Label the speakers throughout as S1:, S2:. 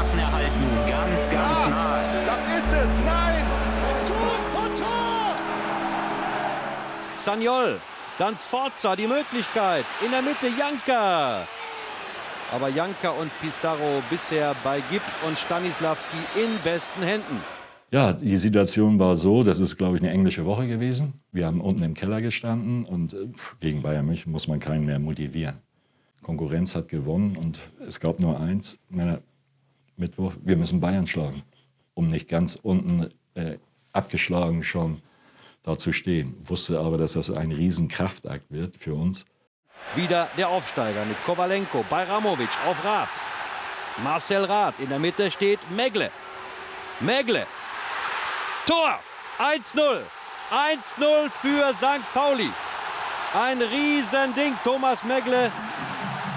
S1: Klassenerhalt nun ganz nahe.
S2: Das ist es, nein! Ist gut und Tor!
S3: Sagnol, dann Sforza, die Möglichkeit. In der Mitte Janka. Aber Janka und Pizarro bisher bei Gibbs und Stanislavski in besten Händen.
S4: Ja, die Situation war so, das ist, glaube ich, eine englische Woche gewesen. Wir haben unten im Keller gestanden und gegen Bayern München muss man keinen mehr motivieren. Konkurrenz hat gewonnen und es gab nur eins, Mittwoch, wir müssen Bayern schlagen, um nicht ganz unten abgeschlagen schon da zu stehen. Wusste aber, dass das ein Riesenkraftakt wird für uns.
S3: Wieder der Aufsteiger mit Kovalenko bei Ramovic auf Rath. Marcel Rath, in der Mitte steht Megle. Megle. Tor! 1-0. 1-0 für St. Pauli. Ein Riesending. Thomas Megle.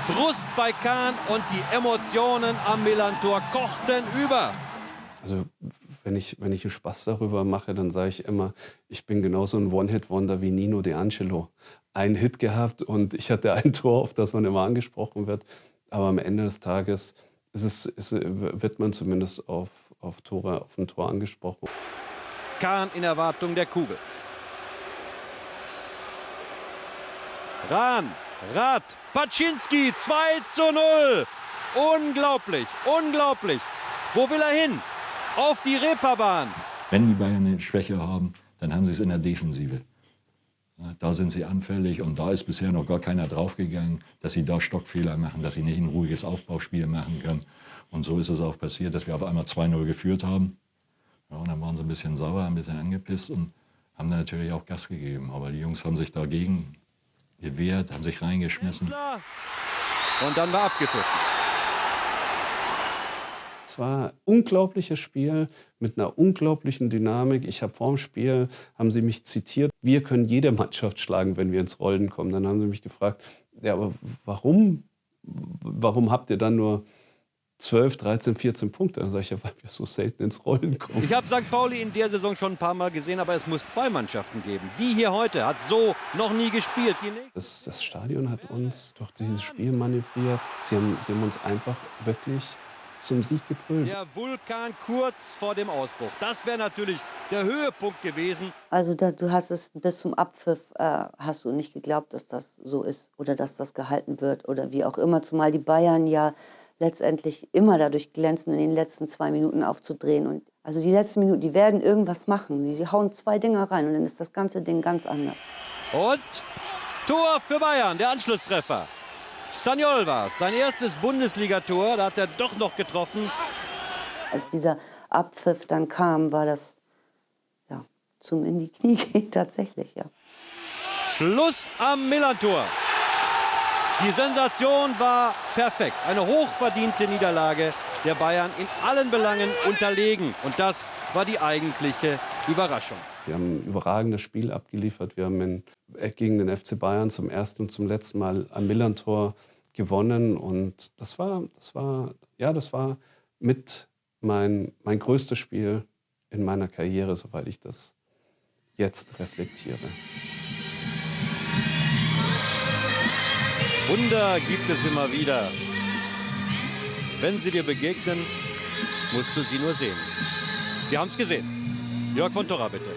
S3: Frust bei Kahn und die Emotionen am Millerntor kochten über.
S5: Also wenn ich einen Spaß darüber mache, dann sage ich immer, ich bin genauso ein One-Hit-Wonder wie Nino De Angelo. Einen Hit gehabt und ich hatte ein Tor, auf das man immer angesprochen wird. Aber am Ende des Tages wird man zumindest auf ein Tor angesprochen.
S3: Kahn in Erwartung der Kugel. Rahn, Rath, Paczynski, 2:0. Unglaublich, unglaublich. Wo will er hin? Auf die Reeperbahn.
S4: Wenn die Bayern eine Schwäche haben, dann haben sie es in der Defensive. Da sind sie anfällig und da ist bisher noch gar keiner draufgegangen, dass sie da Stockfehler machen, dass sie nicht ein ruhiges Aufbauspiel machen können. Und so ist es auch passiert, dass wir auf einmal 2:0 geführt haben. Ja, und dann waren sie ein bisschen sauer, ein bisschen angepisst und haben dann natürlich auch Gas gegeben. Aber die Jungs haben sich dagegen gewehrt, haben sich reingeschmissen.
S3: Und dann war abgepfiffen.
S5: Es war ein unglaubliches Spiel mit einer unglaublichen Dynamik. Ich habe vorm Spiel, haben sie mich zitiert, wir können jede Mannschaft schlagen, wenn wir ins Rollen kommen. Dann haben sie mich gefragt, ja, aber warum habt ihr dann nur 12, 13, 14 Punkte? Dann sage ich, ja, weil wir so selten ins Rollen kommen.
S3: Ich habe St. Pauli in der Saison schon ein paar Mal gesehen, aber es muss zwei Mannschaften geben. Die hier heute hat so noch nie gespielt.
S5: Das Stadion hat uns durch dieses Spiel manövriert. Sie haben uns einfach wirklich zum Sieg gebrüllt.
S3: Der Vulkan kurz vor dem Ausbruch. Das wäre natürlich der Höhepunkt gewesen.
S6: Also du hast es bis zum Abpfiff hast du nicht geglaubt, dass das so ist oder dass das gehalten wird oder wie auch immer. Zumal die Bayern ja letztendlich immer dadurch glänzen, in den letzten 2 Minuten aufzudrehen. Und also die letzten Minuten, die werden irgendwas machen. Die hauen 2 Dinger rein und dann ist das ganze Ding ganz anders.
S3: Und Tor für Bayern, der Anschlusstreffer. Sagnol war es, sein erstes Bundesligator, da hat er doch noch getroffen.
S6: Als dieser Abpfiff dann kam, war das ja zum in die Knie gehen tatsächlich, ja.
S3: Schluss am Millerntor. Die Sensation war perfekt. Eine hochverdiente Niederlage der Bayern, in allen Belangen unterlegen. Und das war die eigentliche Überraschung.
S5: Wir haben ein überragendes Spiel abgeliefert. Wir haben gegen den FC Bayern zum ersten und zum letzten Mal am Millerntor gewonnen. Und das war mit mein größtes Spiel in meiner Karriere, soweit ich das jetzt reflektiere.
S3: Wunder gibt es immer wieder. Wenn sie dir begegnen, musst du sie nur sehen. Wir haben es gesehen. Jörg von Torra, bitte.